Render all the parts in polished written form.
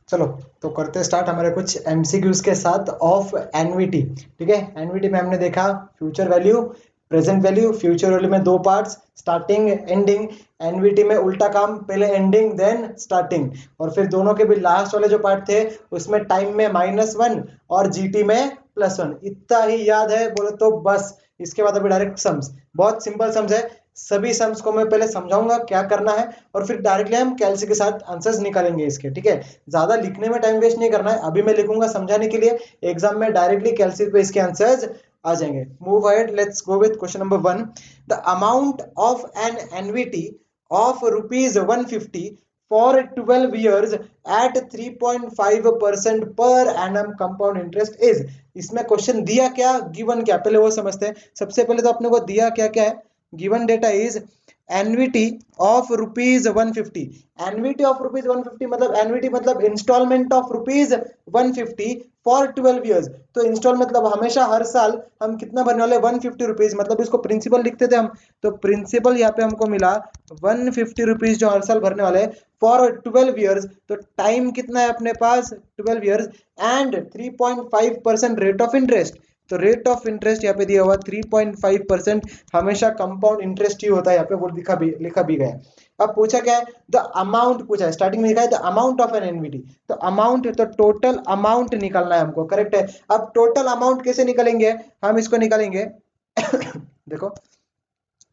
चलो तो करते स्टार्ट हमारे कुछ एमसीक्यूज के साथ ऑफ एनवीटी। ठीक है, एनवीटी में हमने देखा future value, present value. Future value में दो पार्ट्स, स्टार्टिंग एंडिंग। एनवीटी में उल्टा काम, पहले एंडिंग देन स्टार्टिंग। और फिर दोनों के भी लास्ट वाले जो पार्ट थे उसमें टाइम में -1 और जीटी में +1। इतना ही याद है बोले तो बस। इसके बाद अभी डायरेक्ट सम्स, बहुत सिंपल सम्स है। सभी सम्स को मैं पहले समझाऊंगा क्या करना है और फिर डायरेक्टली हम कैलसी के साथ आंसर्स निकालेंगे इसके। ठीक है, ज्यादा लिखने में टाइम वेस्ट नहीं करना है, अभी मैं लिखूंगा समझाने के लिए, एग्जाम में डायरेक्टली कैलसी पे इसके आंसर्स आ जाएंगे। Move ahead, let's go with question number 1। The amount of an annuity of ₹150 for 12 years at 3.5% per annum compound interest is. इसमें क्वेश्चन दिया क्या, गिवन क्या, पहले वो समझते हैं। सबसे पहले तो अपने को दिया क्या क्या है, given data is NVT of ₹150। NVT of ₹150 मतलब एनवीटी मतलब इंस्टॉलमेंट ऑफ ₹150 फॉर 12 years। तो इंस्टॉल मतलब हमेशा हर साल हम कितना भरने वाले, ₹150। मतलब इसको प्रिंसिपल लिखते थे हम, तो प्रिंसिपल यहाँ पे हमको मिला ₹150 जो हर साल भरने वाले फॉर 12 years। तो टाइम कितना है अपने पास, 12 years and 3.5% rate of interest. तो रेट ऑफ इंटरेस्ट यहाँ पे दिया हुआ 3.5%। हमेशा कंपाउंड इंटरेस्ट ही होता है, यहाँ पे वो लिखा भी गया है। अब पूछा क्या है, द अमाउंट पूछा है, स्टार्टिंग में लिखा है the amount of an annuity. तो अमाउंट तो टोटल अमाउंट निकालना है हमको, करेक्ट है। अब टोटल अमाउंट कैसे निकालेंगे, हम इसको निकालेंगे देखो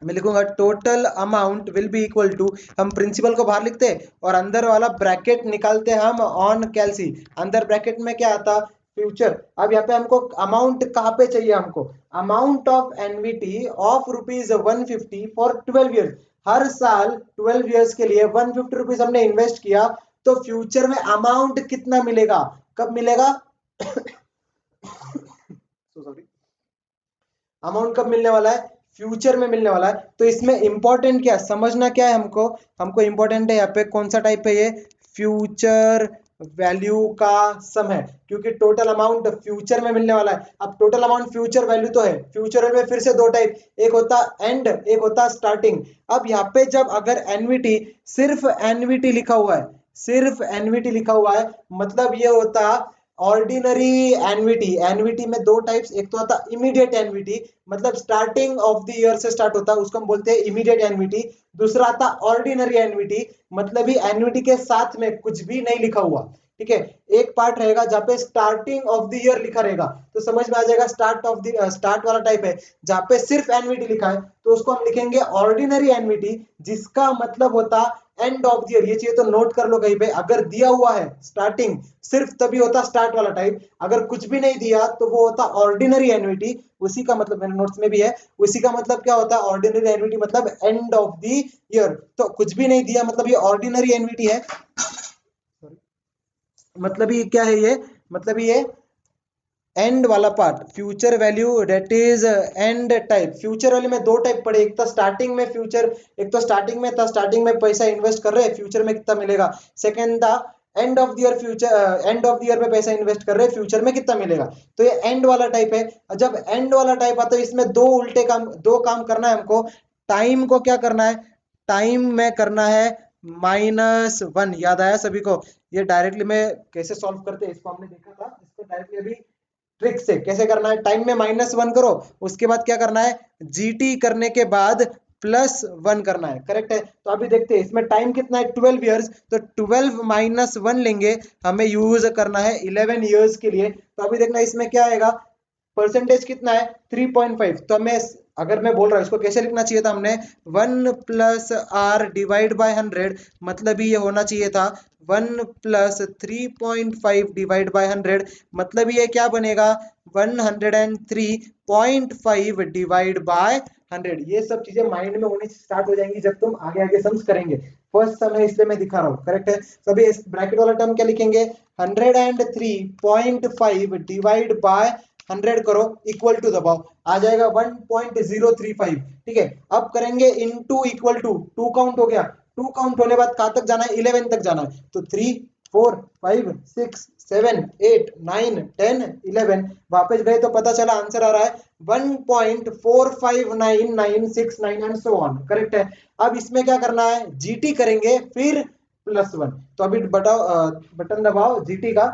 मैं लिखूंगा total amount will be equal to, हम प्रिंसिपल को बाहर लिखते हैं और अंदर वाला ब्रैकेट निकालते हैं हम ऑन कैलसी। अंदर ब्रैकेट में क्या आता, फ्यूचर। अब यहाँ पे हमको अमाउंट कहाँ पे चाहिए, हमको amount of NVT of ₹150 for 12 years। हर साल 12 years के लिए ₹150 हमने इन्वेस्ट किया, तो फ्यूचर में अमाउंट कितना मिलेगा, कब मिलेगा सॉरी, अमाउंट कब मिलने वाला है, फ्यूचर में मिलने वाला है। तो इसमें इंपॉर्टेंट क्या समझना क्या है हमको, हमको इंपॉर्टेंट है यहाँ पे कौन सा टाइप है ये, फ्यूचर वैल्यू का सम है, क्योंकि टोटल अमाउंट फ्यूचर में मिलने वाला है। अब टोटल अमाउंट फ्यूचर वैल्यू तो है, फ्यूचर में फिर से दो टाइप, एक होता एंड, एक होता स्टार्टिंग। अब यहाँ पे जब अगर एनवीटी, सिर्फ एनवीटी लिखा हुआ है, सिर्फ एनवीटी लिखा हुआ है, मतलब ये होता ऑर्डिनरी एनवीटी। एनवीटी में दो टाइप्स, एक तो होता इमीडिएट एनवीटी, मतलब स्टार्टिंग ऑफ द ईयर से स्टार्ट होता है, उसको हम बोलते हैं इमीडिएट एनवीटी। दूसरा आता ऑर्डिनरी एनवीटी, मतलब ही एनवीटी के साथ में कुछ भी नहीं लिखा हुआ। ठीक है, एक पार्ट रहेगा जहाँ पे स्टार्टिंग ऑफ द ईयर लिखा रहेगा, तो समझ में आ जाएगा स्टार्ट वाला टाइप है। जहाँ पे सिर्फ एनवीटी लिखा है तो उसको हम लिखेंगे ऑर्डिनरी एनवीटी, जिसका मतलब होता एंड ऑफ द ईयर। ये चीज तो नोट कर लो कहीं पे, अगर दिया हुआ है स्टार्टिंग सिर्फ तभी होता स्टार्ट वाला टाइप, अगर कुछ भी नहीं दिया तो वो होता ऑर्डिनरी एन्युटी। उसी का मतलब मेरे नोट्स में भी है, उसी का मतलब क्या होता है ऑर्डिनरी एन्युटी मतलब एंड ऑफ द ईयर। तो कुछ भी नहीं दिया मतलब ये ऑर्डिनरी एन्युटी है, मतलब ये क्या है, ये मतलब ये एंड वाला part, future value that is end type. Future value में दो टाइप पड़े, एक तो स्टार्टिंग में फ्यूचर, एक तो स्टार्टिंग में था, स्टार्टिंग में पैसा इन्वेस्ट कर रहे हैं, फ्यूचर में कितना मिलेगा। सेकंड था end of the year, future end of the year में पैसा इन्वेस्ट कर रहे हैं, फ्यूचर में कितना मिलेगा। तो ये एंड वाला टाइप है। जब एंड वाला टाइप आता है इसमें दो उल्टे काम, दो काम करना है हमको। टाइम को क्या करना है, टाइम में करना है -1। याद आया सभी को, ये डायरेक्टली में कैसे सॉल्व करते हैं इसको हमने देखा था, इसको डायरेक्टली अभी ट्रिक से कैसे करना है, टाइम में -1 करो, उसके बाद क्या करना है, जीटी करने के बाद +1 करना है, करेक्ट है। तो अभी देखते हैं इसमें टाइम कितना है 12 इयर्स, तो 12 -1 लेंगे, हमें यूज करना है 11 इयर्स के लिए। तो अभी देखना इसमें क्या आएगा, परसेंटेज कितना है 3.5। तो मैं अगर मैं बोल रहा हूँ इसको कैसे लिखना चाहिए था हमने, 1 + r डिवाइड बाय 100, मतलब ये होना चाहिए था 1 + 3.5 डिवाइड बाय 100, मतलब ये क्या बनेगा 103.5 डिवाइड बाय 100। ये सब चीजें माइंड में होनी स्टार्ट हो जाएंगी जब तुम आगे आगे सम्स करेंगे। फर्स्ट सम है इसलिए मैं दिखा रहा हूँ, करेक्ट है। तो अभी इस ब्रैकेट वाला टर्म क्या लिखेंगे, 103.5 डिवाइड बाय 100 करो, इक्वल टू दबाओ, आ जाएगा 1.035। ठीक है, अब करेंगे इनटू इक्वल टू, 2 काउंट हो गया, 2 काउंट होने बाद कहां तक जाना है, 11 तक जाना है। तो 3 4 5 6 7 8 9 10 11 वापस गए तो पता चला आंसर आ रहा है 1.459969 एंड सो ऑन, करेक्ट है। अब इसमें क्या करना है, जीटी करेंगे, फिर +1। तो अभी बटन दबाओ जीटी का,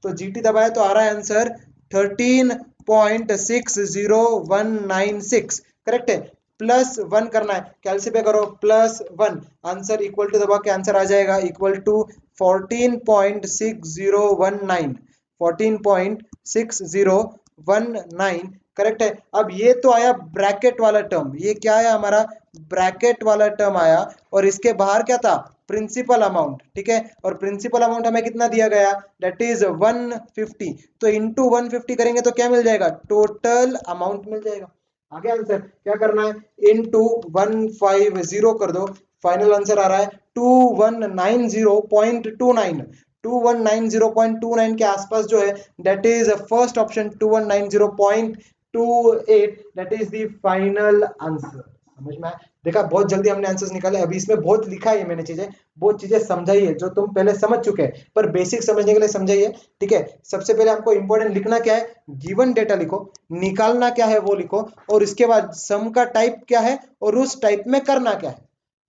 तो जीटी दबाए तो आ रहा है आंसर 13.60196, करेक्ट है। +1 करना है, कैलसिफाई करो, +1 आंसर इक्वल टू दबा के आंसर आ जाएगा इक्वल टू 14.6019, 14.6019, करेक्ट है। अब ये तो आया ब्रैकेट वाला टर्म, ये क्या है हमारा ब्रैकेट वाला टर्म आया, और इसके बाहर क्या था प्रिंसिपल अमाउंट, ठीक है। और प्रिंसिपल अमाउंट हमें कितना दिया गया, दैट इज 150, तो इंटू 150 करेंगे तो क्या मिल जाएगा, टोटल अमाउंट मिल जाएगा। आगे आंसर क्या करना है, इंटू 150 कर दो, फाइनल आंसर आ रहा है 2190.29, 2190.29 के आसपास जो है, that is first option 2190.28, that is the final answer. समझ में आया, देखा बहुत जल्दी हमने आंसर्स निकाले। अभी इसमें बहुत लिखा है मैंने चीजें, बहुत चीजें समझाई है जो तुम पहले समझ चुके हैं, पर बेसिक समझने के लिए समझाई है, ठीक है। सबसे पहले आपको इंपॉर्टेंट लिखना क्या है, गिवन डेटा लिखो, निकालना क्या है वो लिखो, और इसके बाद सम का टाइप क्या है और उस टाइप में करना क्या है।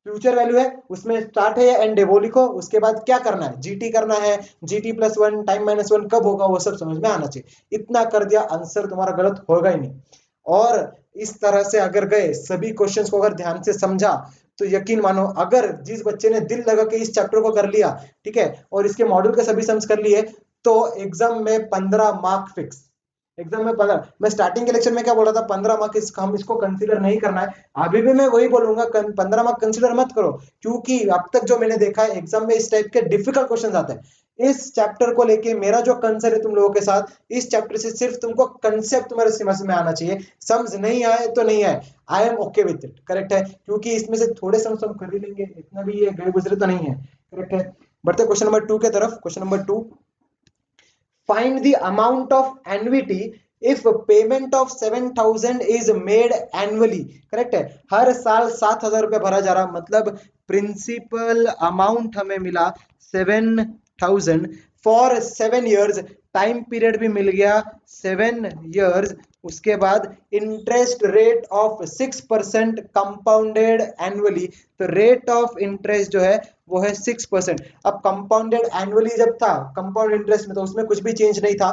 फ्यूचर वैल्यू है, उसमें स्टार्ट है या एंड है वो लिखो, उसके बाद क्या करना है, जीटी करना है, जीटी +1 टाइम -1 कब होगा वो सब समझ में आना चाहिए। इतना कर दिया, आंसर तुम्हारा गलत होगा ही नहीं। और इस तरह से अगर गए, सभी क्वेश्चंस को अगर ध्यान से समझा, तो यकीन मानो अगर जिस बच्चे ने दिल लगा के इस चैप्टर को कर लिया, ठीक है, और इसके मॉड्यूल के सभी सम्स कर लिए, तो एग्जाम में 15 मार्क फिक्स। एग्जाम में 15, मैं स्टार्टिंग के लेक्चर में क्या बोला था, 15 मार्क हम इसको कंसीडर नहीं करना है। अभी भी मैं वही बोलूंगा, 15 मार्क कंसीडर मत करो, क्योंकि अब तक जो मैंने देखा है एग्जाम में इस टाइप के डिफिकल्ट क्वेश्चन आते हैं। इस चैप्टर को लेके मेरा जो कंसर्न है तुम लोगों के साथ, इस चैप्टर से सिर्फ तुमको कंसेप्ट तुम्हारे समझ में आना चाहिए, समझ नहीं आए तो नहीं आए, I am okay with it, correct है, क्योंकि इसमें से थोड़े समझ हम कर ही लेंगे, इतना भी ये गए गुजरे तो नहीं है, करेक्ट है। बढ़ते क्वेश्चन नंबर 2 के तरफ। Question number 2, find the amount of annuity if payment of 7,000 is made annually, correct है। हर साल 7,000 रुपए भरा जा रहा, मतलब प्रिंसिपल अमाउंट हमें मिला 7,000 फॉर 7 years, टाइम पीरियड भी मिल गया 7 years, उसके बाद interest rate of 6% compounded annually, तो रेट ऑफ इंटरेस्ट जो है वो है 6%। अब कंपाउंडेड एनुअली जब था, कंपाउंड इंटरेस्ट में, तो उसमें कुछ भी चेंज नहीं था।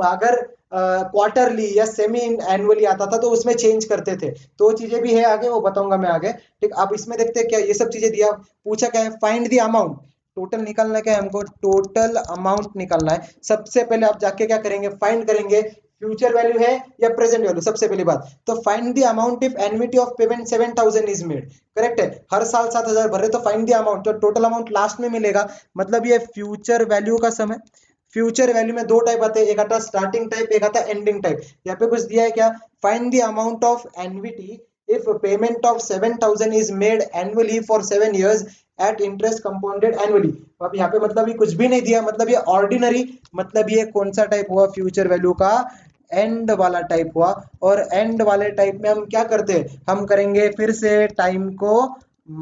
अगर क्वार्टरली या सेमी एनुअली आता था तो उसमें चेंज करते थे, तो चीजें भी है आगे, वो बताऊंगा मैं आगे, ठीक। अब इसमें देखते हैं क्या ये सब चीजें दिया, पूछा क्या है, फाइंड द अमाउंट, टोटल निकालना क्या है हमको, टोटल अमाउंट निकालना है। सबसे पहले आप जाके क्या करेंगे, फाइंड करेंगे फ्यूचर वैल्यू है या प्रेजेंट वैल्यू, सबसे पहली बात तो find the amount if annuity of payment 7,000 is made, correct है। हर साल 7,000 भर रहे, तो फाइंड द अमाउंट, तो टोटल अमाउंट लास्ट में मिलेगा, मतलब ये फ्यूचर वैल्यू का सम है। फ्यूचर वैल्यू में दो टाइप आते हैं, एक आता है स्टार्टिंग टाइप, एक आता है एंडिंग टाइप। यहाँ पे कुछ दिया है क्या, find the amount of annuity if payment of 7,000 is made annually for 7 years at interest compounded annually। अब यहाँ पे मतलब ये कुछ भी नहीं दिया, मतलब ये ऑर्डिनरी, मतलब ये कौन सा टाइप हुआ फ्यूचर वैल्यू का, एंड वाला टाइप हुआ। और एंड वाले टाइप में हम क्या करते हैं, हम करेंगे फिर से टाइम को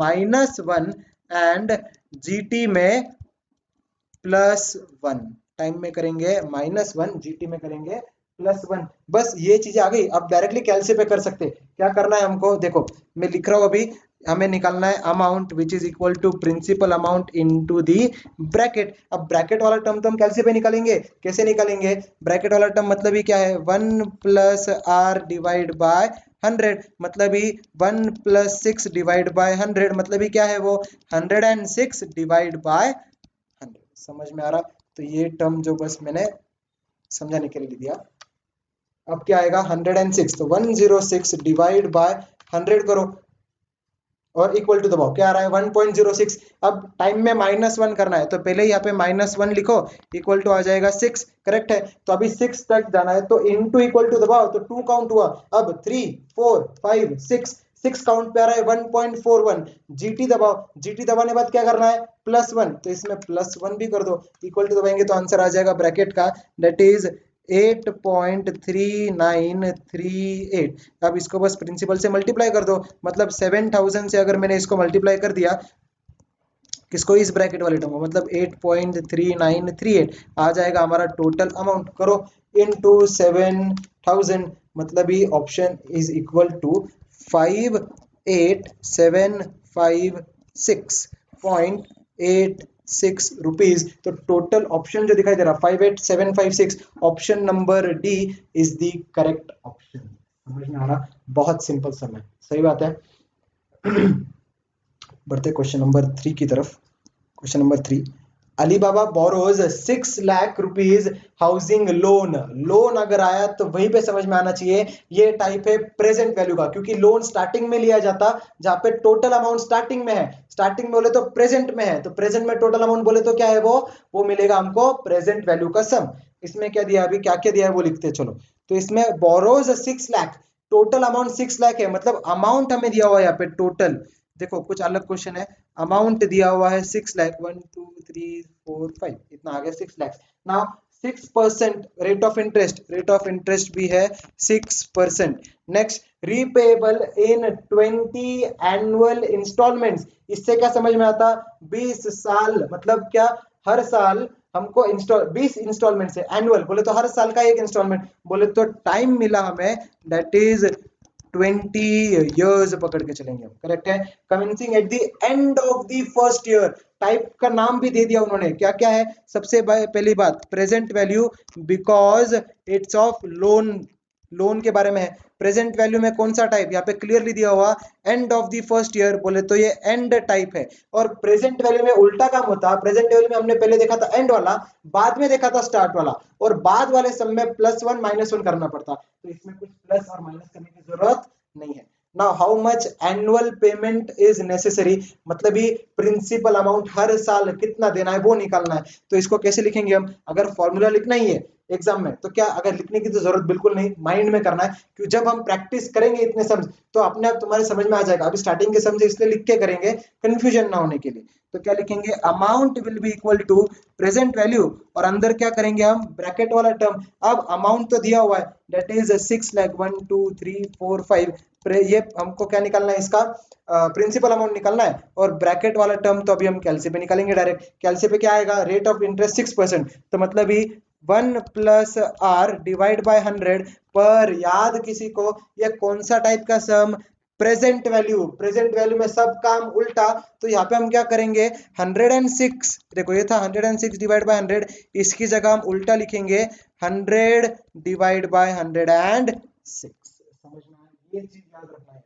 -1 एंड जीटी में +1, टाइम में करेंगे -1, जीटी में करेंगे +1, बस ये चीजें आ गई। अब डायरेक्टली कैलसिफाई कर सकते हैं, क्या करना है हमको, देखो मैं लिख रहा हूं अभी, हमें निकालना है amount which is equal to principal amount into the bracket. अब ब्रैकेट वाला टर्म तो हम कैलसिफाई निकालेंगे, कैसे निकालेंगे, ब्रैकेट वाला टर्म मतलब ही क्या है, 1 + r डिवाइड बाय 100, मतलब ही 1 + 6 डिवाइड बाय 100, मतलब ही क्या है वो 106 डिवाइड बाय 100। समझ में आ रहा, तो ये टर्म जो बस मैंने समझाने के लिए दिया। अब क्या आएगा 106, तो 106 डिवाइड बाय 100 करो, और इक्वल टू दबाओ, क्या आ रहा है 1.06। अब टाइम में -1 करना है, तो पहले ही यहाँ पे -1 लिखो, इक्वल टू आ जाएगा 6, करेक्ट है। तो अभी 6 तक जाना है, तो इनटू इक्वल टू दबाओ, तो 2 काउंट हुआ, अब 3 4 5 6 काउंट पे आ रहा है 1.41, जीटी दबाओ, जीटी दबाने बाद क्या करना है +1, तो इसमें +1 भी कर दो, इक्वल टू दबाएंगे तो आंसर आ जाएगा ब्रैकेट का, दैट इज 8.3938। अब इसको बस प्रिंसिपल से मल्टीप्लाई कर दो, मतलब 7,000 से अगर मैंने इसको मल्टीप्लाई कर दिया, किसको, इस ब्रैकेट वाले टर्म को, मतलब 8.3938 आ जाएगा हमारा टोटल अमाउंट। करो इनटू 7,000, मतलब ये option is equal to 58756.86 6 rupees. तो टोटल ऑप्शन जो दिखाई दे रहा 58756, option number D is the correct option. समझ में आ रहा? बहुत सिंपल सम है, सही बात है। बढ़ते क्वेश्चन नंबर 3 की तरफ। Question number 3, Alibaba borrows 6 lakh rupees housing loan. Loan अगर आया तो वहीं पे समझ में आना चाहिए ये टाइप है प्रेजेंट वैल्यू का, क्योंकि लोन स्टार्टिंग में लिया जाता जहां पे टोटल अमाउंट स्टार्टिंग में है, स्टार्टिंग में बोले तो प्रेजेंट में है, तो प्रेजेंट में टोटल अमाउंट बोले तो क्या है वो मिलेगा हमको प्रेजेंट वैल्यू का सम। इसमें क्या दिया, अभी क्या क्या दिया है वो लिखते हैं चलो। तो इसमें borrows 6 lakh, total amount 6 lakh है, मतलब अमाउंट हमें दिया हुआ है यहाँ पे टोटल। देखो कुछ अलग क्वेश्चन है, अमाउंट दिया हुआ है 6 लाख, 1 2 3 4 5, इतना आ गया 6 lakh. Now 6% rate of interest, rate of interest भी है 6%। नेक्स्ट, रीपेबल इन 20 एनुअल इंस्टॉलमेंट्स। इससे क्या समझ में आता, 20 साल, मतलब क्या, हर साल हमको 20 इंस्टॉलमेंट से, एनुअल बोले तो हर साल का एक इंस्टॉलमेंट, बोले तो टाइम मिला हमें दैट इज 20 years पकड़ के चलेंगे हम, करेक्ट है। Commencing eight the end of the first year, type का नाम भी दे दिया उन्होंने, क्या क्या है। सबसे पहली बात present value, because it's of loan, loan के बारे में है। प्रेजेंट वैल्यू में कौन सा टाइप, यहाँ पे क्लियरली दिया हुआ end of the first year, बोले तो ये एंड टाइप है। और प्रेजेंट वैल्यू में उल्टा काम होता, प्रेजेंट वैल्यू में हमने पहले देखा था एंड वाला, बाद में देखा था स्टार्ट वाला, और बाद वाले सब में +1 -1 करना पड़ता, तो इसमें कुछ प्लस और माइनस करने की जरूरत नहीं है। Now how much annual payment is necessary, मतलब ये प्रिंसिपल अमाउंट हर साल कितना देना है वो निकालना है। तो इसको कैसे लिखेंगे हम, अगर फॉर्मूला लिखना ही है एग्जाम में तो क्या, अगर लिखने की तो जरूरत बिल्कुल नहीं, माइंड में करना है, क्योंकि जब हम प्रैक्टिस करेंगे इतने सम्स तो अपने आप तुम्हारे समझ में आ जाएगा। अभी स्टार्टिंग के सम्स इसलिए लिख के करेंगे कंफ्यूजन ना होने के लिए। तो क्या लिखेंगे, amount will be equal to present value, और अंदर क्या करेंगे हम, ब्रैकेट वाला टर्म। अब अमाउंट तो दिया हुआ है दैट इज 6 लाख, 1 2 3 4 5, ये हमको क्या निकालना है, इसका प्रिंसिपल अमाउंट निकालना है। और ब्रैकेट वाला टर्म तो अभी हम कैलसी पे निकालेंगे डायरेक्ट। कैलसी पे क्या आएगा, रेट ऑफ इंटरेस्ट 6%, तो मतलब ही 1 + r डिवाइड बाय 100 पर, याद किसी को ये कौन सा टाइप का सम, प्रेजेंट वैल्यू। प्रेजेंट वैल्यू में सब काम उल्टा, तो यहाँ पे हम क्या करेंगे, 106, देखो ये था 106 डिवाइड बाय 100, इसकी जगह हम उल्टा लिखेंगे 100 डिवाइड बाय 106। समझ में आया, ये चीज याद रखना है।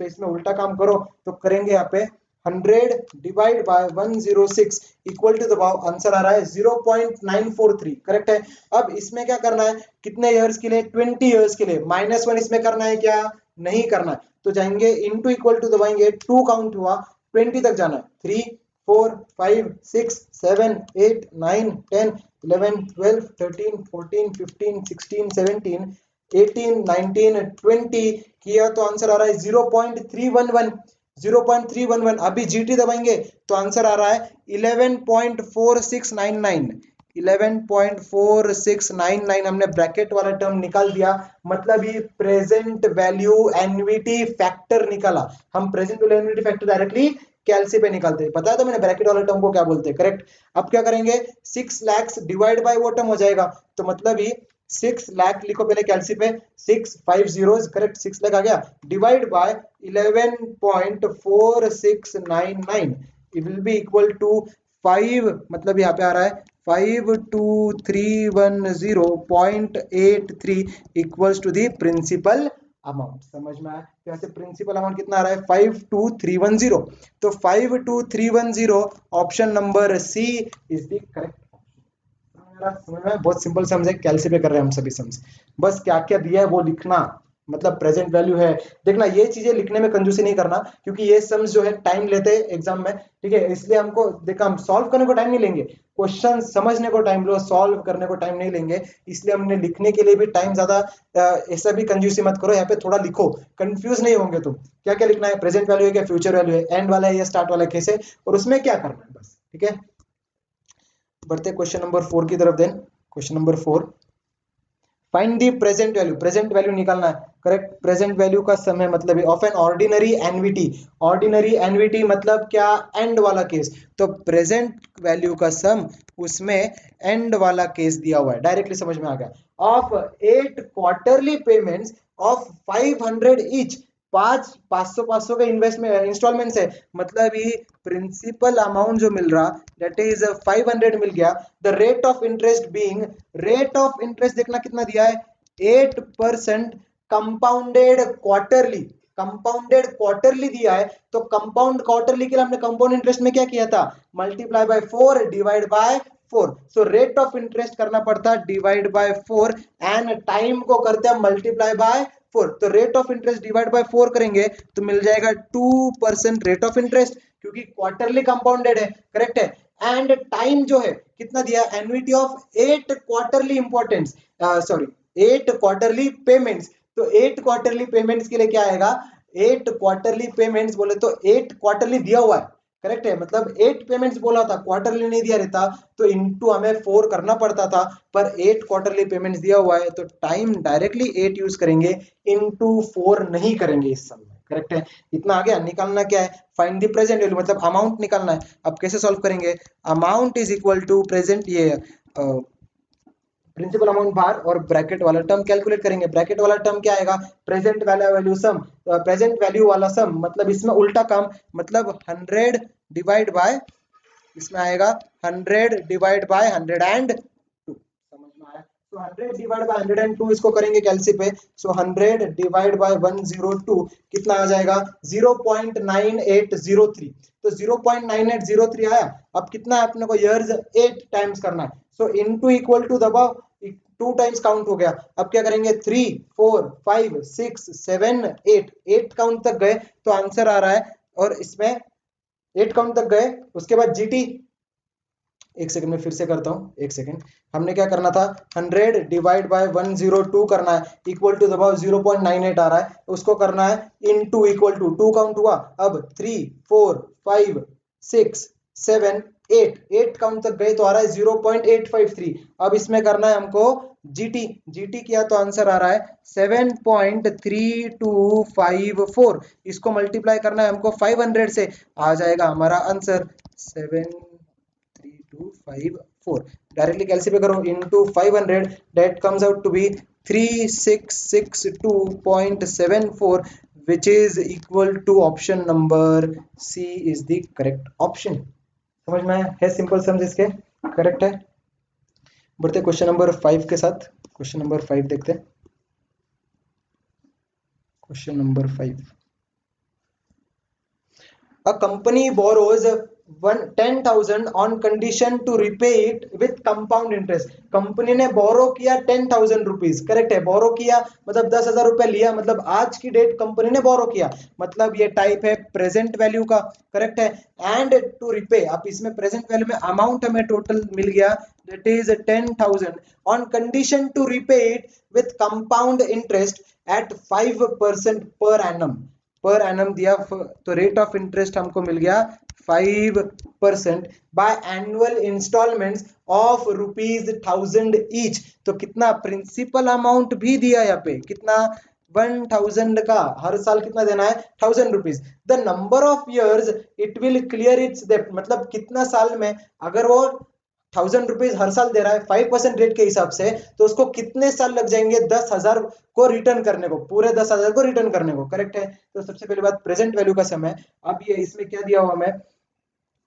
तो इसमें उल्टा काम करो तो करेंगे यहाँ पे 100 divide by 106 equal to the answer आ रहा है 0.943, करेक्ट है। अब इसमें क्या करना है, कितने इयर्स के लिए, 20 इयर्स के लिए। -1 इसमें करना है क्या, नहीं करना है, तो जाएंगे इनटू इक्वल टू दबाएंगे, 2 काउंट हुआ, 20 तक जाना है, 3 4 5 6 7 8 9 10 11 12 13 14 15 16 17 18 19 20 किया तो आंसर आ रहा है 0.311, 0.311। अभी जीटी दबाएंगे तो आंसर आ रहा है 11.4699, 11.4699 हमने ब्रैकेट वाला टर्म निकाल दिया, मतलब ये प्रेजेंट वैल्यू एन्युटी फैक्टर निकाला। हम present value annuity factor directly कैलसी पे निकालते हैं, पता है तो मैंने ब्रैकेट वाला टर्म को क्या बोलते हैं, करेक्ट। अब क्या करेंगे, 6 लाख डिवाइड बाय वो टर्म हो जाएगा, तो मतलब ये 6 लाख लिखो पहले कैलसी पे, 6 5 zeros, करेक्ट, 6 लाख आ गया, divide by 11.4699, it will be equal to 5, मतलब यहाँ पे आ रहा है 52310.83 equals to the principal amount. समझ में आया, यहाँ से प्रिंसिपल अमाउंट कितना आ रहा है 52310, तो 52310 option number C is the correct. समझ में, बहुत सिंपल सम्स है, कैलसी पे कर रहे हैं हम सभी सम्स। बस क्या क्या दिया है वो लिखना, मतलब प्रेजेंट वैल्यू है, देखना ये चीजें लिखने में कंजूसी नहीं करना, क्योंकि ये सम्स जो है टाइम लेते हैं एग्जाम में, ठीक है, इसलिए हमको देखा, हम सॉल्व करने को टाइम नहीं लेंगे, क्वेश्चन समझने को टाइम लो, सॉल्व करने को टाइम नहीं लेंगे, इसलिए हमने लिखने के लिए भी टाइम ज्यादा, ऐसा भी कंजूसी मत करो, यहाँ पे थोड़ा लिखो, कंफ्यूज नहीं होंगे तुम, क्या क्या लिखना है, प्रेजेंट वैल्यू है क्या, फ्यूचर वैल्यू है, एंड वाला है या स्टार्ट वाला, कैसे, और उसमें क्या करना है, बस ठीक है। बढ़ते क्वेश्चन नंबर 4 की तरफ। Then question number 4, find the present value, present value निकालना है, करेक्ट। प्रेजेंट वैल्यू का सम है, मतलब of an ordinary annuity, ordinary annuity मतलब क्या, एंड वाला केस, तो प्रेजेंट वैल्यू का सम, उसमें एंड वाला केस दिया हुआ है, डायरेक्टली समझ में आ गया। Of 8 quarterly payments of 500 each, 500 के इन्वेस्टमेंट इंस्टॉलमेंट्स है, मतलब ये प्रिंसिपल अमाउंट जो मिल रहा दैट इज 500 मिल गया। The rate of interest being, rate of interest देखना कितना दिया है 8% कंपाउंडेड क्वार्टरली, कंपाउंडेड क्वार्टरली दिया है। तो कंपाउंड क्वार्टरली के लिए हमने कंपाउंड इंटरेस्ट में क्या किया था, multiply by 4 divide by 4। So rate of interest करना पड़ता डिवाइड बाय 4 एंड टाइम को करते हैं मल्टीप्लाई बाय 4। तो rate of interest divide by 4 करेंगे तो मिल जाएगा 2% रेट ऑफ इंटरेस्ट, क्योंकि क्वार्टरली कंपाउंडेड है, करेक्ट है। एंड टाइम जो है कितना दिया, annuity of 8 quarterly importance, sorry 8 quarterly payments. तो 8 क्वार्टरली पेमेंट्स के लिए क्या आएगा, 8 क्वार्टरली पेमेंट्स बोले तो 8 क्वार्टरली दिया हुआ है, करेक्ट है, मतलब 8 पेमेंट्स बोला था, क्वार्टरली नहीं दिया रहता तो इनटू हमें 4 करना पड़ता था, पर 8 क्वार्टरली पेमेंट्स दिया हुआ है तो टाइम डायरेक्टली 8 यूज करेंगे, इनटू 4 नहीं करेंगे इस समय, करेक्ट है। इतना आ गया। निकालना क्या है, फाइंड द प्रेजेंट वैल्यू, मतलब अमाउंट निकालना है। अब कैसे सॉल्व करेंगे, amount is equal to present, ये प्रिंसिपल अमाउंट बाहर और ब्रैकेट वाला टर्म कैलकुलेट करेंगे। ब्रैकेट वाला टर्म क्या आएगा, present value sum, present value वाला सम, मतलब इसमें उल्टा काम, मतलब 100 डिवाइड बाय, इसमें आएगा 100 डिवाइड बाय 102, समझ में आया। तो 100 डिवाइड बाय 102 इसको करेंगे कैलसी पे, सो 100 डिवाइड बाय 102 कितना आ जाएगा 0.9803। तो 0.9803 आया। अब कितना है अपने को इयर्स 8 टाइम्स करना है, सो इनटू इक्वल टू दबाओ, 2 टाइम्स काउंट हो गया। अब क्या करेंगे 3 4 5 6 7 8, 8 काउंट तक गए तो आंसर आ रहा है। और इसमें 8 काउंट तक गए, उसके बाद जीटी, एक सेकंड में फिर से करता हूँ, एक सेकंड। हमने क्या करना था, 100 डिवाइड बाय 102 करना है, इक्वल टू दबाओ 0.98 आ रहा है, उसको करना है इनटू इक्वल टू 2 काउंट हुआ। अब 3 4 5 6 7 8, 8 काउंट तक गए तो आ रहा है 0.853। अब इसमें करना है हमको जीटी, जीटी किया तो आंसर आ रहा है 7.3254। इसको मल्टीप्लाई करना है हमको 500 से, आ जाएगा हमारा आंसर 73254। डायरेक्टली कैलसी पे करो into 500, that comes out to be 3662.74, which is equal to option number C is the correct option। समझ में आया है, सिंपल समझ इसके, करेक्ट है। बढ़ते क्वेश्चन नंबर 5 के साथ। क्वेश्चन नंबर 5 देखते हैं। Question number 5, a company borrows 10,000 on condition to repay it with compound interest। Company ने बोरो किया 10,000 रुपीज, करेक्ट है। बोरो किया मतलब 10,000 रुपए लिया, मतलब आज की डेट कंपनी ने बोरो किया, मतलब ये टाइप है प्रेजेंट वैल्यू का, करेक्ट है। एंड टू रिपे, अब इसमें प्रेजेंट वैल्यू में अमाउंट हमें टोटल मिल गया that is 10,000 on condition to repay it with compound interest at 5% per annum, per annum दिया, तो रेट ऑफ इंटरेस्ट हमको मिल गया 5% by annual instalments of ₹1000 each. तो कितना प्रिंसिपल अमाउंट भी दिया यहाँ पे, कितना 1000 का, हर साल कितना देना है 1000 rupees. The number of years it will clear it's डेब्ट, मतलब कितना साल में, अगर वो 1000 रुपीज हर साल दे रहा है 5% रेट के हिसाब से, तो उसको कितने साल लग जाएंगे 10,000 को रिटर्न करने को, पूरे 10,000 को रिटर्न करने को, करेक्ट है। तो सबसे पहली बात प्रेजेंट वैल्यू का समय। अब ये इसमें क्या दिया हुआ हमें,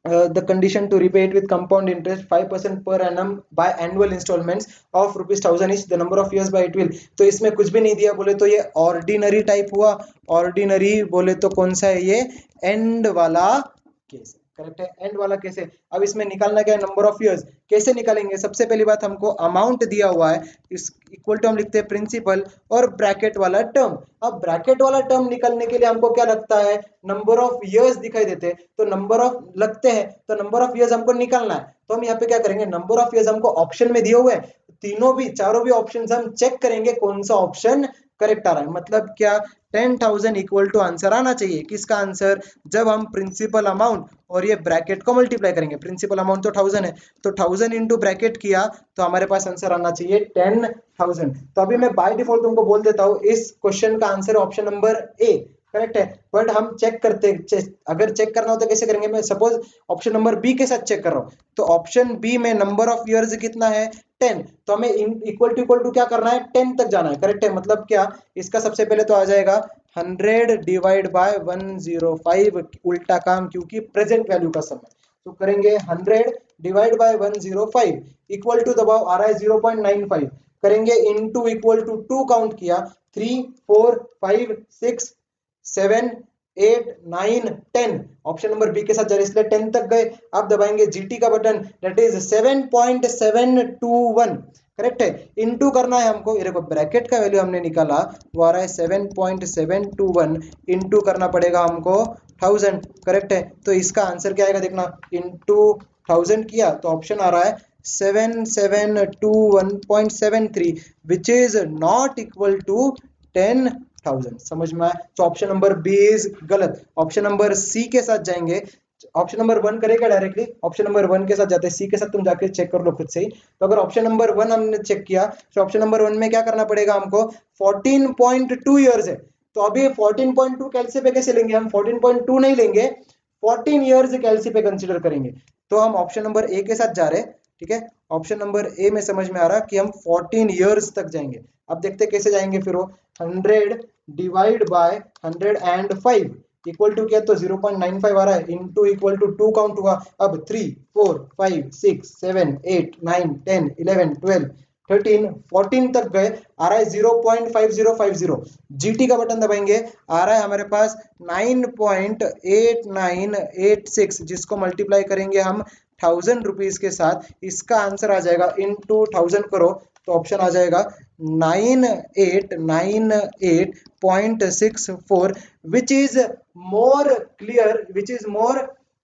the condition to repay it with compound interest 5% per annum by annual installments of ₹1000 each, the number of years by it will। तो इसमें कुछ भी नहीं दिया, बोले तो ये ऑर्डिनरी टाइप हुआ। ऑर्डिनरी बोले तो कौन सा है, ये एंड वाला केस, करेक्ट है, एंड वाला केस है। अब इसमें निकालना क्या है, नंबर ऑफ इयर्स। कैसे निकालेंगे, सबसे पहली बात हमको अमाउंट दिया हुआ है, इस इक्वल टू हम लिखते हैं प्रिंसिपल और ब्रैकेट वाला टर्म। अब ब्रैकेट वाला टर्म निकालने के लिए हमको क्या लगता है, नंबर ऑफ इयर्स दिखाई देते हैं, तो नंबर ऑफ लगते हैं, तो नंबर ऑफ इयर्स हमको निकालना है। तो हम यहाँ पे क्या करेंगे, नंबर ऑफ इयर्स हमको ऑप्शन में दिए हुए हैं, तीनों भी चारों भी ऑप्शंस हम चेक करेंगे कौन सा ऑप्शन करेक्ट आ रहा है। मतलब क्या, 10,000 इक्वल टू आंसर आना चाहिए, किसका आंसर, जब हम प्रिंसिपल अमाउंट और ये ब्रैकेट को मल्टीप्लाई करेंगे। प्रिंसिपल अमाउंट तो 1000 है, तो 1000 इंटू ब्रैकेट किया तो हमारे पास आंसर आना चाहिए 10,000। तो अभी मैं बाय डिफॉल्ट तुमको बोल देता हूँ इस क्वेश्चन का आंसर ऑप्शन नंबर ए, करेक्ट है। बट हम चेक करते, अगर चेक करना हो तो कैसे करेंगे, मैं सपोज ऑप्शन नंबर बी के साथ चेक कर रहा हूँ, तो ऑप्शन बी में नंबर ऑफ इयर्स कितना है 10, तो हमें इक्वल टू क्या करना है 10 तक जाना है, करेक्ट है। मतलब क्या, इसका सबसे पहले तो आ जाएगा 100 डिवाइड बाय 105, उल्टा काम क्योंकि प्रेजेंट वैल्यू का सम है। तो करेंगे 100 डिवाइड बाय 105 इक्वल टू दबाव आ रहा है 0.95, करेंगे इनटू इक्वल टू 2 काउंट किया 3 4 5 6 7 8 9 10, ऑप्शन नंबर बी के साथ जा रहे इसलिए 10 तक गए। अब दबाएंगे जीटी का बटन, दैट इज 7.721, करेक्ट है। इनटू करना है हमको, ये देखो ब्रैकेट का वैल्यू हमने निकाला वो आ रहा है 7.721, इनटू करना पड़ेगा हमको 1000, करेक्ट है। तो इसका आंसर क्या आएगा देखना, इनटू 1000 किया तो ऑप्शन आ रहा है 7721.73 which is not equal to 10,000। समझ में आया? तो ऑप्शन नंबर बी इज गलत। ऑप्शन नंबर सी के साथ जाएंगे, ऑप्शन नंबर 1 करेगा डायरेक्टली, ऑप्शन नंबर 1 के साथ जाते हैं, सी के साथ तुम जाके चेक कर लो खुद से ही। तो अगर ऑप्शन नंबर 1 हमने चेक किया तो ऑप्शन नंबर 1 में क्या करना पड़ेगा हमको, 14.2 इयर्स है। तो अभी 14.2 कैलसी पे कैसे लेंगे हम, 14.2 नहीं लेंगे, 14 इयर्स कैलसी पे कंसीडर करेंगे। तो हम ऑप्शन नंबर ए के साथ जा रहे हैं, ठीक है। ऑप्शन नंबर ए में समझ में आ रहा कि हम 14 इयर्स तक जाएंगे। अब देखते हैं कैसे जाएंगे फिर वो, 100 डिवाइड बाय 105 इक्वल टू क्या, तो 0.95 आ रहा है, इनटू इक्वल टू 2 काउंट हुआ। अब 3 4 5 6 7 8 9 10 11 12 13 14 तक गए, आ रहा है 0.5050, जीटी का बटन दबाएंगे, आ रहा है हमारे पास 9.8986, जिसको मल्टीप्लाई करेंगे हम 1000 रुपीज के साथ, इसका आंसर आ जाएगा इनटू 1000 करो तो ऑप्शन आ जाएगा 9898.64 which is more clear, which is more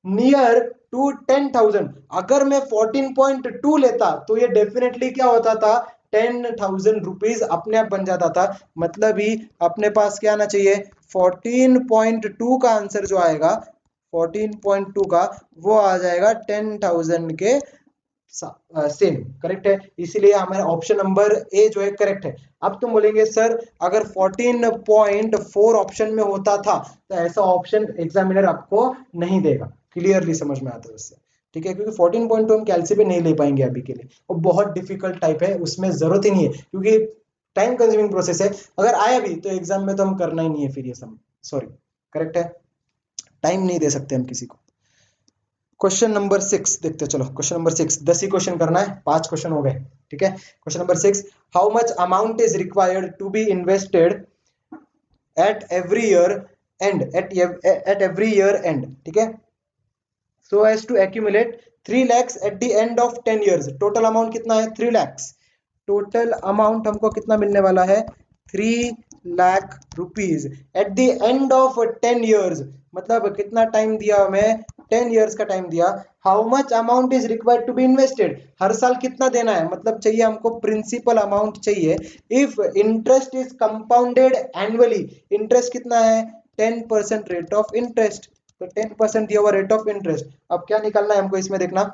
near to 10,000। अगर मैं 14.2 लेता तो ये डेफिनेटली क्या होता था, 10,000 रुपीज अपने आप बन जाता था। मतलब ही अपने पास क्या आना चाहिए, 14.2 का आंसर जो आएगा 14.2 का वो आ जाएगा 10,000 के सेम, करेक्ट है। इसीलिए हमारा ऑप्शन नंबर ए जो है करेक्ट है। अब तुम बोलेंगे सर अगर 14.4 ऑप्शन में होता था तो ऐसा ऑप्शन एग्जामिनर आपको नहीं देगा, क्लियरली समझ में आता है उससे, ठीक है। क्योंकि 14.2 हम कैलसी पे नहीं ले पाएंगे अभी के लिए, वो बहुत डिफिकल्ट टाइप है, उसमें जरूरत ही नहीं है क्योंकि टाइम कंज्यूमिंग प्रोसेस है। अगर आया भी तो एग्जाम में तो हम करना ही नहीं है फिर ये सब, सॉरी, करेक्ट है, टाइम नहीं दे सकते हम किसी को। क्वेश्चन नंबर 6 देखते हैं, चलो क्वेश्चन नंबर 6, 10 ही क्वेश्चन करना है, 5 क्वेश्चन हो गए, ठीक है। Question number 6, how much amount is required to be invested at every year end, at every year end, ठीक है, so as to accumulate 3 lakhs at the end of 10 years। Total amount कितना है, 3 lakhs। Total amount हमको कितना मिलने वाला है, 3 lakh rupees eight the end of 10 years, मतलब कितना टाइम दिया हमें, 10 years का टाइम दिया। How much amount is required to be invested, हर साल कितना देना है, मतलब चाहिए हमको प्रिंसिपल अमाउंट चाहिए। If interest is compounded annually, interest कितना है, 10% रेट ऑफ इंटरेस्ट, तो 10% दिया हुआ रेट ऑफ इंटरेस्ट। अब क्या निकालना है हमको इसमें देखना,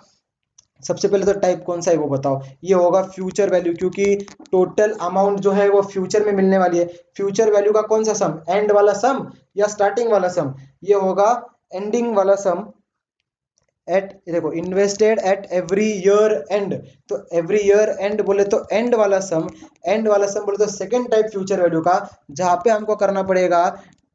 सबसे पहले तो टाइप कौन सा है वो बताओ, ये होगा फ्यूचर वैल्यू, क्योंकि टोटल अमाउंट जो है वो फ्यूचर में मिलने वाली है। फ्यूचर वैल्यू का कौन सा सम, एंड वाला सम या स्टार्टिंग वाला सम, ये होगा एंडिंग वाला सम। एट देखो invested at every year and, तो एवरी ईयर एंड बोले तो एंड वाला सम, एंड वाला सम बोले तो सेकंड टाइप फ्यूचर वैल्यू का, जहां पे हमको करना पड़ेगा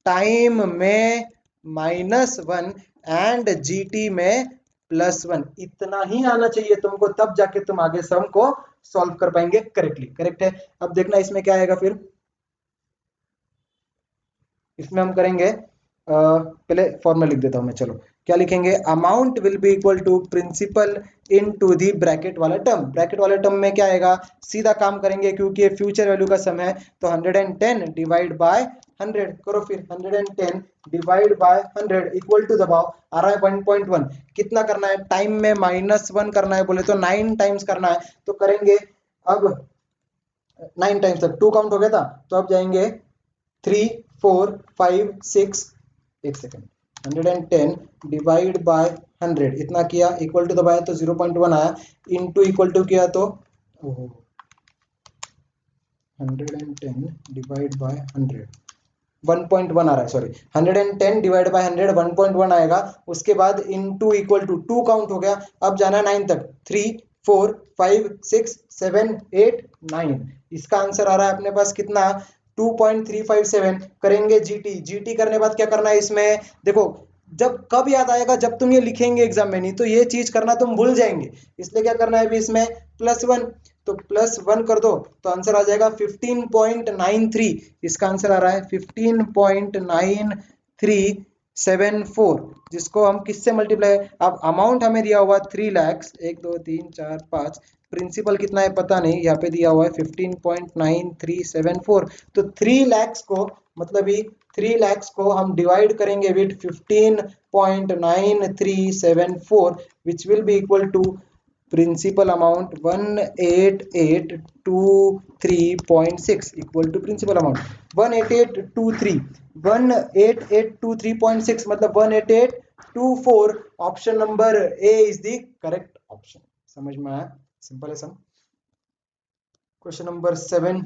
टाइम में -1 एंड जीटी में +1, इतना ही आना चाहिए तुमको, तब जाके तुम आगे सम को सॉल्व कर पाएंगे करेक्टली, करेक्ट है। अब देखना इसमें क्या आएगा फिर, इसमें हम करेंगे पहले फॉर्मूला लिख देता हूं मैं, चलो क्या लिखेंगे, amount will be equal to principal into the bracket वाला टर्म। ब्रैकेट वाले टर्म में क्या आएगा, सीधा काम करेंगे क्योंकि ये फ्यूचर वैल्यू का सम है, तो 110 डिवाइड बाय 100 करो, फिर 110 डिवाइड बाय 100 इक्वल टू दबाओ आ रहा है 1.1, कितना करना है, टाइम में -1 करना है बोले तो 9 टाइम्स करना है, तो करेंगे अब 9 टाइम्स तक 2 काउंट हो गया था, तो अब जाएंगे 3 4 5 6, एक सेकेंड, 110 डिवाइड बाय 100 इतना किया, इक्वल टू दबाया तो 0.1 आया, इनटू इक्वल टू किया तो 110 डिवाइड बाय 100 1.1 आ रहा है, सॉरी 110 डिवाइड बाय 100 1.1 आएगा, उसके बाद इनटू इक्वल टू 2 काउंट हो गया, अब जाना 9 तक, 3 4 5 6 7 8 9, इसका आंसर आ रहा है अपने पास कितना, 2.357 करेंगे जीटी। जीटी करने के बाद क्या करना है इसमें, देखो जब कब याद आएगा, जब तुम ये लिखेंगे एग्जाम में, नहीं तो ये चीज करना तुम भूल जाएंगे। इसलिए क्या करना है अभी इसमें +1, तो +1 कर दो तो आंसर आ जाएगा 15.93। इसका आंसर आ रहा है 15.9374, जिसको हम किससे मल्टीप्लाई, अब अमाउंट हमें दिया हुआ 3 लाख, 1 2 3 4 5, प्रिंसिपल कितना है पता नहीं, यहाँ पे दिया हुआ है 15.9374। तो 3 lakhs को, मतलब ये 3 lakhs को हम डिवाइड करेंगे with 15.9374, which will be equal to principal amount 18823.6, equal to principal amount 18823 मतलब 18824। Option number A is the correct option. समझ में आया, सिंपल है sum. Question number 7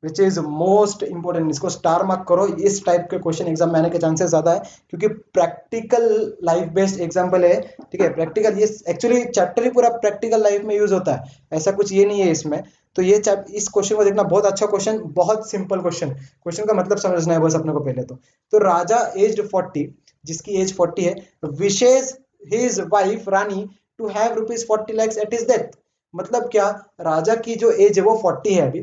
which is most important, इसको स्टार मार्क करो। इस टाइप के क्वेश्चन एग्जाम में आने के चांसेस ज्यादा है, क्योंकि प्रैक्टिकल लाइफ बेस्ड एग्जाम्पल है। ठीक है, प्रैक्टिकल, ये एक्चुअली चैप्टर ही पूरा प्रैक्टिकल लाइफ में यूज होता है, ऐसा कुछ ये नहीं है इसमें। तो ये इस क्वेश्चन को देखना, बहुत अच्छा क्वेश्चन, बहुत सिंपल क्वेश्चन। क्वेश्चन का मतलब समझना है बस अपने को पहले तो राजा एज्ड 40, जिसकी एज 40 है, wishes his wife Rani to have ₹40 lakhs at his death. मतलब क्या, राजा की जो एज है वो 40 है अभी,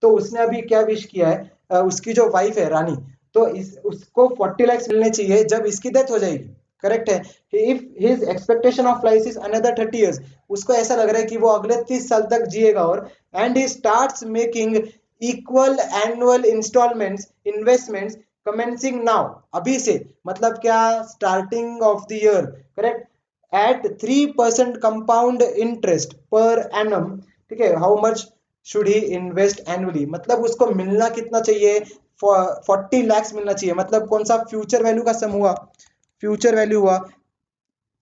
तो उसने अभी क्या विश किया है, उसकी जो वाइफ है रानी, तो उसको 40 lakhs मिलने चाहिए जब इसकी डेथ हो जाएगी। करेक्ट है। If his expectation of life is another 30 years, उसको ऐसा लग रहा है कि वो अगले 30 साल तक जिएगा, और and he starts making equal annual instalments investments commencing now, अभी से, मतलब क्या, starting of the year. Correct, at 3% compound interest per annum. ठीक है, how much should he invest annually, मतलब उसको मिलना कितना चाहिए, 40 lakhs मिलना चाहिए। मतलब कौन सा, फ्यूचर वैल्यू का सम हुआ, फ्यूचर वैल्यू हुआ,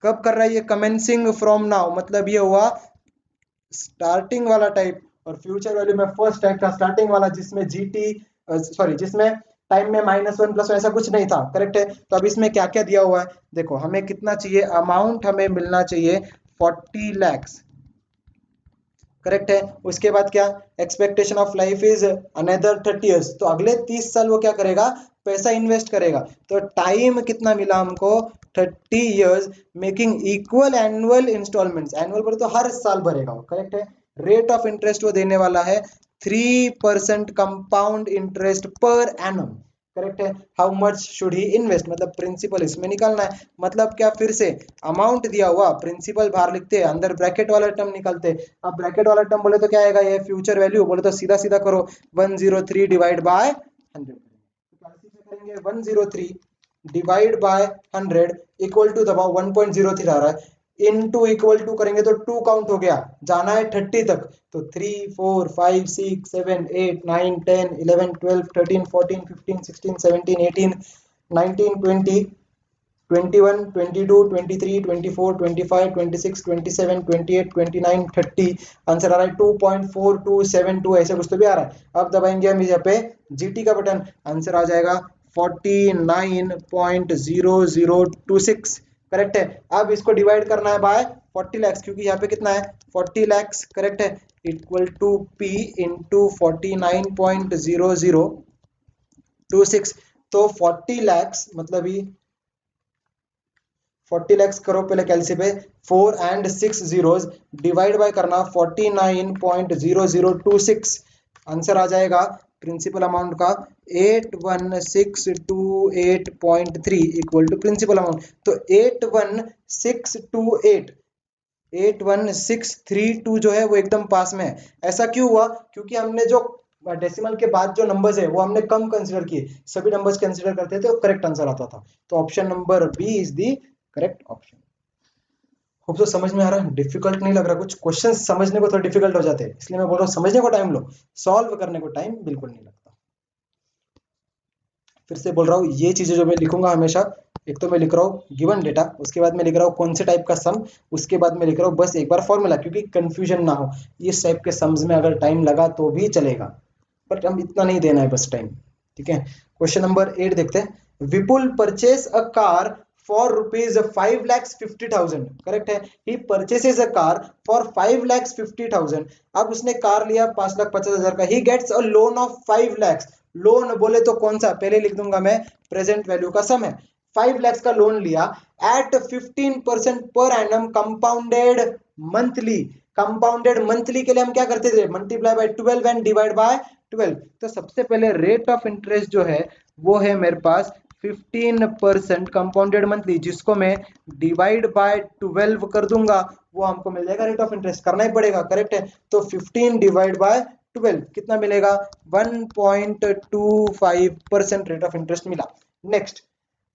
कब कर रहा है ये, कमेंसिंग फ्रॉम नाउ, मतलब ये हुआ स्टार्टिंग वाला टाइप, और फ्यूचर वैल्यू में फर्स्ट टाइप था स्टार्टिंग वाला, जिसमें जीटी, सॉरी, जिसमें टाइम में -1 +1 ऐसा कुछ नहीं था। करेक्ट है। तो अब इसमें क्या क्या दिया हुआ है, देखो हमें कितना चाहिए, अमाउंट हमें मिलना चाहिए 40 lakhs। करेक्ट है। उसके बाद क्या, expectation of life is another 30 years, तो अगले 30 साल वो क्या करेगा, पैसा इन्वेस्ट करेगा। तो टाइम कितना मिला हमको, 30 years, making equal annual instalments, annual पर तो हर साल भरेगा वो। करेक्ट है। रेट ऑफ इंटरेस्ट वो देने वाला है 3% compound interest per annum. Correct है। How much should he invest, मतलब प्रिंसिपल इसमें निकालना है। मतलब क्या, फिर से अमाउंट दिया हुआ, प्रिंसिपल बाहर लिखते हैं, अंदर ब्रैकेट वाला टर्म निकालते। अब ब्रैकेट वाला टर्म बोले तो क्या आएगा, ये फ्यूचर वैल्यू, बोले तो सीधा सीधा करो 103 डिवाइड बाय 100 करेंगे। 103 डिवाइड बाय 100 इक्वल टू, दबाओ 1.03 आ रहा है, इनटू इक्वल टू करेंगे तो 2 काउंट हो गया, जाना है 30 तक, तो 3 4 5 6 7 8 9 10 11 12 13 14 15 16 17 18 19 20 21 22 23 24 25 26 27 28 29 30, आंसर आ रहा है 2.4272, ऐसे कुछ तो भी आ रहा है। अब दबाएंगे हम यहाँ पे जीटी का बटन, आंसर आ जाएगा 49.0026। करेक्ट है। अब इसको डिवाइड करना है बाय 40 lakhs, क्योंकि यहाँ पे कितना है 40 lakhs। करेक्ट है, इक्वल टू पी इंटू 49.0026, तो 40 lakhs मतलब ये 40 lakhs करो पहले कैलसी पे, 4 and 6 zeros डिवाइड बाय करना 49.0026, आंसर आ जाएगा प्रिंसिपल अमाउंट का 81628.3 इक्वल टू प्रिंसिपल अमाउंट। तो 81632 जो है वो एकदम पास में है। ऐसा क्यों हुआ, क्योंकि हमने जो डेसिमल के बाद जो नंबर्स है वो हमने कम कंसीडर किए, सभी नंबर्स कंसीडर करते थे तो करेक्ट आंसर आता था। तो option number B is the correct option. Hope तो समझ में आ रहा है, डिफिकल्ट नहीं लग रहा, कुछ क्वेश्चन समझने को थोड़ा डिफिकल्ट हो जाते हैं, इसलिए मैं बोल रहा हूँ समझने को टाइम लो, सॉल्व करने को टाइम बिल्कुल नहीं लगता। फिर से बोल रहा हूँ, ये चीजें जो मैं लिखूंगा हमेशा, एक तो मैं लिख रहा हूँ गिवन डेटा, उसके बाद मैं लिख रहा हूँ कौन से टाइप का सम, उसके बाद मैं लिख रहा हूँ बस एक बार फॉर्मूला, क्योंकि कंफ्यूजन ना हो। इस टाइप के सम्स में अगर टाइम लगा तो भी चलेगा, बट हम इतना नहीं देना है बस टाइम। ठीक है, क्वेश्चन नंबर 8 देखते हैं। Vipul purchase a car for ₹5,50,000। Correct है, he purchases a car for 5,50,000। अब उसने कार लिया 5,50,000 का, he gets a loan of 5 lakhs loan बोले तो कौन सा, पहले लिख दूंगा मैं प्रेजेंट वैल्यू का सम है। 5 लाख का लोन लिया at 15% per annum compounded monthly. Compounded monthly के लिए हम क्या करते थे, multiply by 12 and divide by 12। तो सबसे पहले रेट ऑफ इंटरेस्ट जो है वो है मेरे पास 15% कंपाउंडेड मंथली, जिसको मैं डिवाइड बाय 12 कर दूंगा, वो हमको मिल जाएगा रेट ऑफ इंटरेस्ट, करना ही पड़ेगा, करेक्ट है। तो 15 डिवाइड बाय 12 कितना मिलेगा, 1.25% रेट ऑफ इंटरेस्ट मिला। नेक्स्ट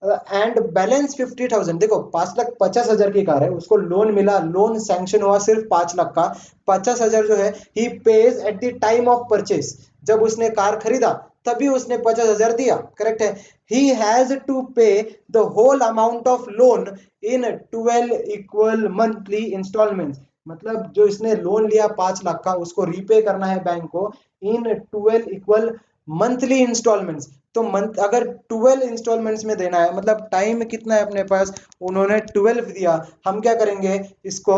एंड बैलेंस 50,000, देखो 5,50,000 की कार है, उसको लोन मिला, लोन सैंक्शन हुआ सिर्फ 5 लाख का, 50,000 जो है he pays at the time of purchase, जब उसने कार खरीदा तभी उसने 50,000 दिया, करेक्ट है। He has to pay the whole amount of loan in 12 equal monthly instalments, मतलब जो इसने लोन लिया 5 लाख का उसको रीपे करना है बैंक को इन 12 इक्वल मंथली इंस्टॉलमेंट्स। तो मंथ अगर 12 इंस्टॉलमेंट्स में देना है, मतलब टाइम कितना है अपने पास, उन्होंने 12 दिया, हम क्या करेंगे इसको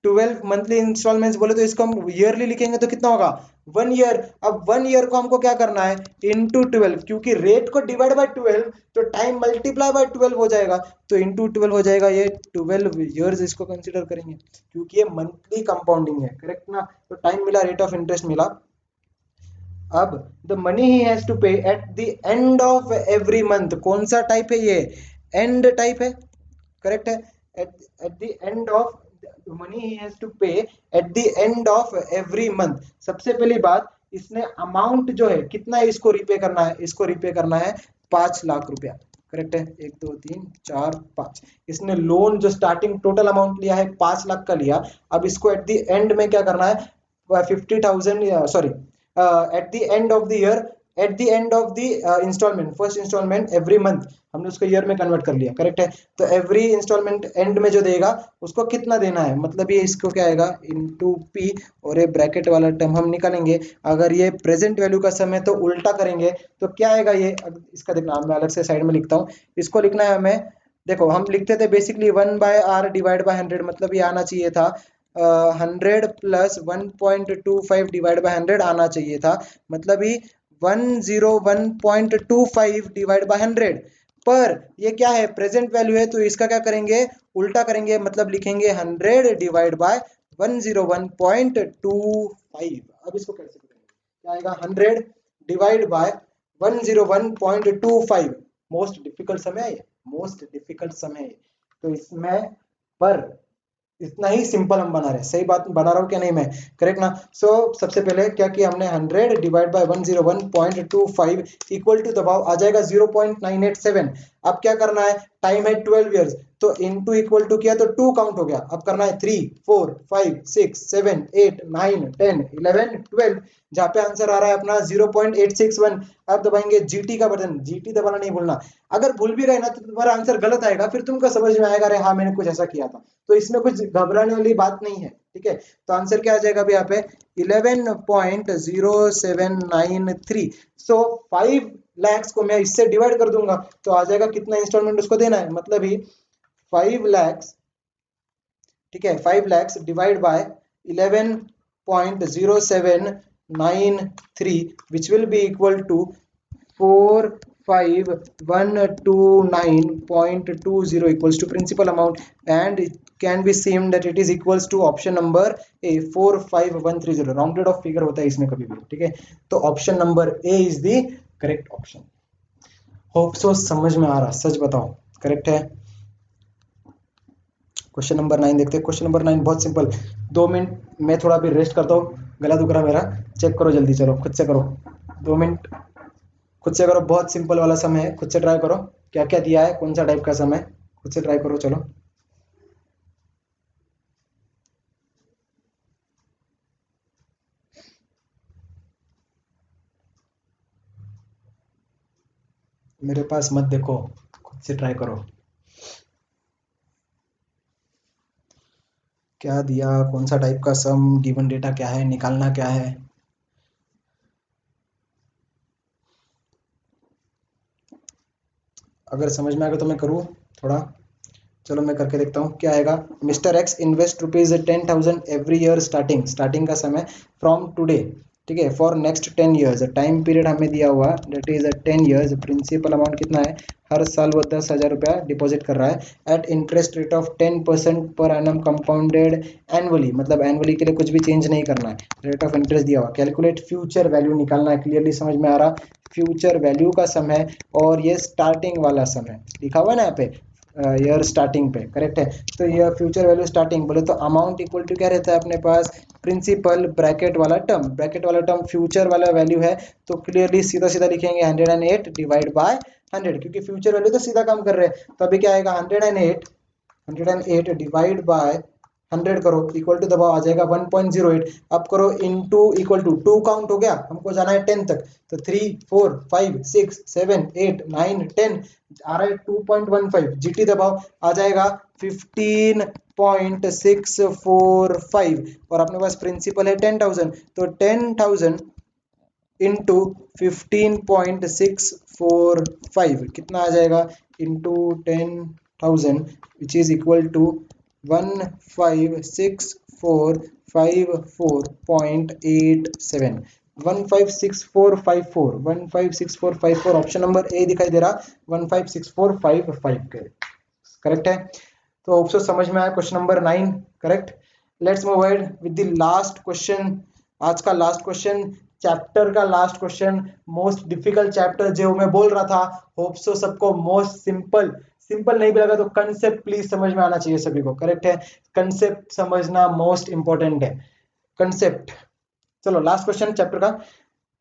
12 मंथली इंस्टॉलमेंट्स बोले तो इसको हम ईयरली लिखेंगे तो कितना होगा 1 ईयर। अब 1 ईयर को हमको क्या करना है इनटू 12, क्योंकि रेट को डिवाइड बाय 12 तो टाइम मल्टीप्लाई बाय 12 हो जाएगा, तो इनटू 12 हो जाएगा, ये 12 ईयर्स इसको कंसीडर करेंगे क्योंकि ये मंथली कंपाउंडिंग है, करेक्ट ना। तो टाइम मिला, रेट ऑफ इंटरेस्ट मिला। अब the money he has to pay at the end of every month, कौन सा टाइप है ये, एंड टाइप है, करेक्ट है। At the end of money he has to pay at the end of every month. सबसे पहली बात, इसने अमाउंट जो है कितना है इसको रिपे करना है, इसको रिपे करना है 5 लाख रुपया, करेक्ट है। 1 2 3 4 5, इसने लोन जो स्टार्टिंग टोटल अमाउंट लिया है 5 लाख का लिया, अब इसको एट द एंड में क्या करना है 50,000, sorry at the end of the year, at the end of the installment, first installment every month, हमने उसको ईयर में कन्वर्ट कर लिया, करेक्ट है। तो एवरी इंस्टॉलमेंट एंड में जो देगा उसको कितना देना है, मतलब ये इसको क्या आएगा इनटू पी, और ये ब्रैकेट वाला टर्म हम निकालेंगे। अगर ये प्रेजेंट वैल्यू का सम है तो उल्टा करेंगे तो क्या आएगा ये, इसका देखना मैं अलग से साइड में लिखता हूँ, इसको लिखना है हमें। देखो हम लिखते थे बेसिकली 1/r डिवाइड बाय 100, मतलब ये आना चाहिए था 100 प्लस 1.25 डिवाइड बाय 100 आना चाहिए था, मतलब ही 101.25 डिवाइड बाय 100, पर ये क्या है प्रेजेंट वैल्यू है तो इसका क्या करेंगे उल्टा करेंगे, मतलब लिखेंगे 100 डिवाइड बाय 101.25। अब इसको कैसे करेंगे, क्या आएगा 100 डिवाइड बाय 101.25, मोस्ट डिफिकल्ट समय है, मोस्ट डिफिकल्ट समय है। तो इसमें पर इतना ही सिंपल हम बना रहे हैं, सही बात बना रहा हूँ क्या नहीं मैं, करेक्ट ना। सो सबसे पहले क्या किया हमने 100 डिवाइड बाय 101.25 इक्वल टू दबाव आ जाएगा 0.987। अब क्या करना है, टाइम है 12 इयर्स, तो इनटू इक्वल टू किया तो 2 काउंट हो गया, अब करना है 3 4 5 6 7 8 9 10 11 12, जहाँ पे आंसर आ रहा है अपना 0.861। अब दबाएंगे जीटी का बटन, जीटी दबाना नहीं भूलना, अगर भूल भी गए ना तो तुम्हारा आंसर गलत आएगा, फिर तुमको समझ में आएगा अरे हाँ मैंने कुछ ऐसा किया था, तो इसमें कुछ घबराने वाली बात नहीं है, ठीक है। तो आंसर क्या आ जाएगा अभी यहाँ पे 11.0793। सो 5 लैक्स को मैं इससे डिवाइड कर दूंगा तो आ जाएगा कितना इंस्टॉलमेंट उसको देना है, मतलब ही 5 लैक्स, ठीक है, 5 lakhs divide by 11.0793 which will be equal to 45129.20 equals to principal amount, and it can be seen that it is equals to option number A 45130, rounded off figure होता है इसमें कभी भी, ठीक है। तो option number A is the correct option. Hope so समझ में आ रहा, सच बताओ करेक्ट है। क्वेश्चन नंबर 9 देखते हैं। क्वेश्चन नंबर 9 बहुत सिंपल, 2 मिनट मैं थोड़ा भी रेस्ट करता हूँ, गला दुख रहा मेरा, चेक करो जल्दी, चलो खुद से करो, 2 मिनट खुद से करो, बहुत सिंपल वाला समय है, खुद से ट्राई करो क्या क्या दिया है, कौन सा टाइप का समय, खुद से ट्राई करो चलो। मेरे पास मत देखो, खुद से ट्राई करो क्या दिया, कौन सा टाइप का सम, गिवन डेटा क्या है, निकालना क्या है। अगर समझ में आ गया तो मैं करूँ थोड़ा, चलो मैं करके देखता हूँ क्या आएगा। Mister X invest rupees 10,000 every year starting, starting का समय फ्रॉम टुडे, ठीक है, for next 10 years, time period हमें दिया हुआ date is 10 years, principal amount कितना है, हर साल वो 10,000 रुपया डिपॉजिट कर रहा है एट इंटरेस्ट रेट ऑफ 10% पर एनम कंपाउंडेड एनुअली, मतलब एनुअली के लिए कुछ भी चेंज नहीं करना है, रेट ऑफ इंटरेस्ट दिया हुआ, कैलकुलेट फ्यूचर वैल्यू निकालना है, क्लियरली समझ में आ रहा, फ्यूचर वैल्यू का सम है और ये स्टार्टिंग वाला सम है, लिखा हुआ है ना यहाँ पे ईयर स्टार्टिंग पे, करेक्ट है। तो ये फ्यूचर वैल्यू स्टार्टिंग बोले तो अमाउंट इक्वल टू क्या रहता है अपने पास, प्रिंसिपल ब्रैकेट वाला टर्म फ्यूचर वाला वैल्यू है, तो क्लियरली सीधा सीधा लिखेंगे 108 डिवाइड बाय 100, क्योंकि फ्यूचर वैल्यू तो सीधा काम कर रहे हैं, तो अभी क्या आएगा 108 डिवाइड बाय 100 करो, इक्वल टू दबाव आ जाएगा 1.08, अब करो इनटू इक्वल टू 2 काउंट हो गया, हमको जाना है 10 तक, तो 3 4 5 6 7 8 9 10 आ रहा है 2.15, जीटी दबाव आ जाएगा 15.645 और अपने पास प्रिंसिपल है 10,000, तो 10,000 इंटू 15.645 कितना आ जाएगा, into 10,000 which is equal to 156454.87 option number A दिखाई दे रहा, 156455 के करेक्ट है। तो होप सो समझ में आया question number 9 correct. Let's move ahead with the last question, आज का लास्ट क्वेश्चन, चैप्टर का last question, most difficult chapter जो मैं बोल रहा था, होप सो सबको मोस्ट सिंपल नहीं भी लगा तो कंसेप्ट प्लीज समझ में आना चाहिए सभी को, करेक्ट है, कंसेप्ट समझना मोस्ट इंपॉर्टेंट है, कंसेप्ट। चलो लास्ट क्वेश्चन चैप्टर का,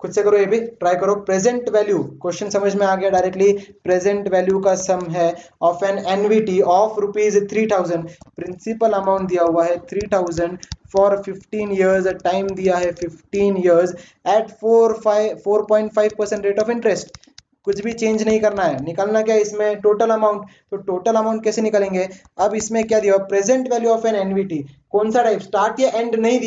खुद से करो, ये भी ट्राई करो। प्रेजेंट वैल्यू, क्वेश्चन समझ में आ गया डायरेक्टली, प्रेजेंट वैल्यू का सम है of an annuity of ₹3000, principal amount दिया हुआ है 3000 फॉर 15 इयर्स, टाइम दिया है 15 years at 4.5% rate of interest, कुछ भी चेंज नहीं करना है, निकालना क्या है इसमें टोटल अमाउंट, तो टोटल अमाउंट कैसे निकालेंगे, अब इसमें क्या दिया present value of an annuity, कौन सा टाइप, स्टार्ट या एंड, नहीं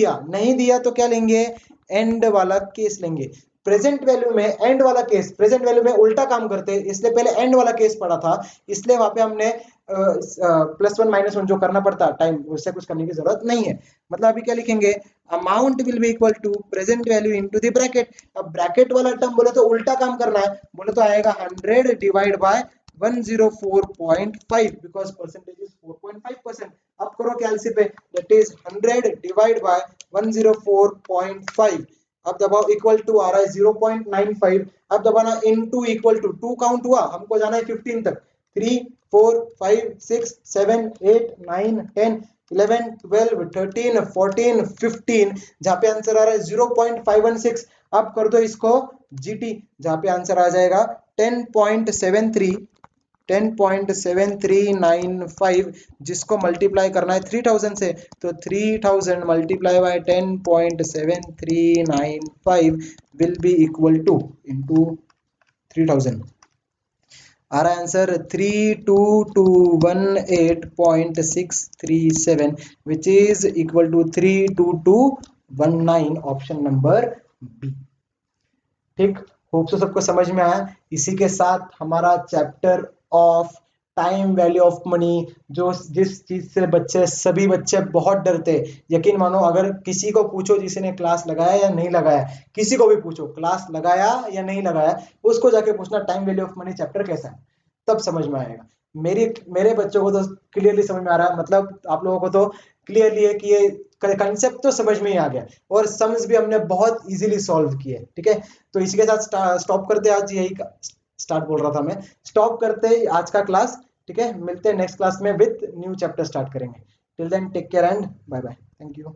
दिया तो क्या लेंगे, एंड वाला केस लेंगे। प्रेजेंट वैल्यू में एंड वाला केस, प्रेजेंट वैल्यू में उल्टा काम करते हैं, इसलिए पहले एंड वाला केस पढ़ा था, इसलिए वहां पे हमने +1 -1 जो करना पड़ता टाइम, उससे कुछ करने की जरूरत नहीं है। मतलब अभी क्या लिखेंगे, amount will be equal to present value into the bracket, अब ब्रैकेट वाला टर्म बोले तो उल्टा काम करना है, बोले तो आएगा 100 divide bye 104.5 because percentage is 4.5%, अब करो कैलसी पे, दैट इज 100 डिवाइड बाय 104.5, अब दबाओ इक्वल टू आ रहा है 0.95, अब दबाना इनटू इक्वल टू 2 काउंट हुआ, हमको जाना है 15 तक, 3 4 5 6 7 8 9 10 11 12 13 14 15, जहां पे आंसर आ रहा है 0.516, अब कर दो इसको जीटी, जहां पे आंसर आ जाएगा 10.7395, जिसको मल्टीप्लाई करना है 3000 से, तो 3000 multiply by 10.7395 will be equal to into 3000, आ रहा है answer 32218.637 which is equal to 32219, option number B. ठीक, होप सो सबको समझ में आया। इसी के साथ हमारा chapter of time value of money, जो जिस चीज से सभी बच्चे बहुत डरते, यकीन मानो अगर किसी को पूछो जिसे ने क्लास लगाया या नहीं लगाया, किसी को भी पूछो क्लास लगाया या नहीं लगाया, उसको जाके पूछना time value of money chapter कैसा है, तब समझ में आएगा। मेरे बच्चों को तो क्लियरली समझ में आ रहा है, मतलब आप लोगों को तो क्लियरली है कि ये कंसेप्ट तो समझ में ही आ गया और सम्स भी हमने बहुत इजीली सॉल्व किए, ठीक है। तो इसी के साथ स्टॉप करते आज, यही स्टार्ट बोल रहा था मैं, स्टॉप करते आज का क्लास, ठीक है। मिलते हैं नेक्स्ट क्लास में विद न्यू चैप्टर स्टार्ट करेंगे। Till then take care and bye bye, thank you.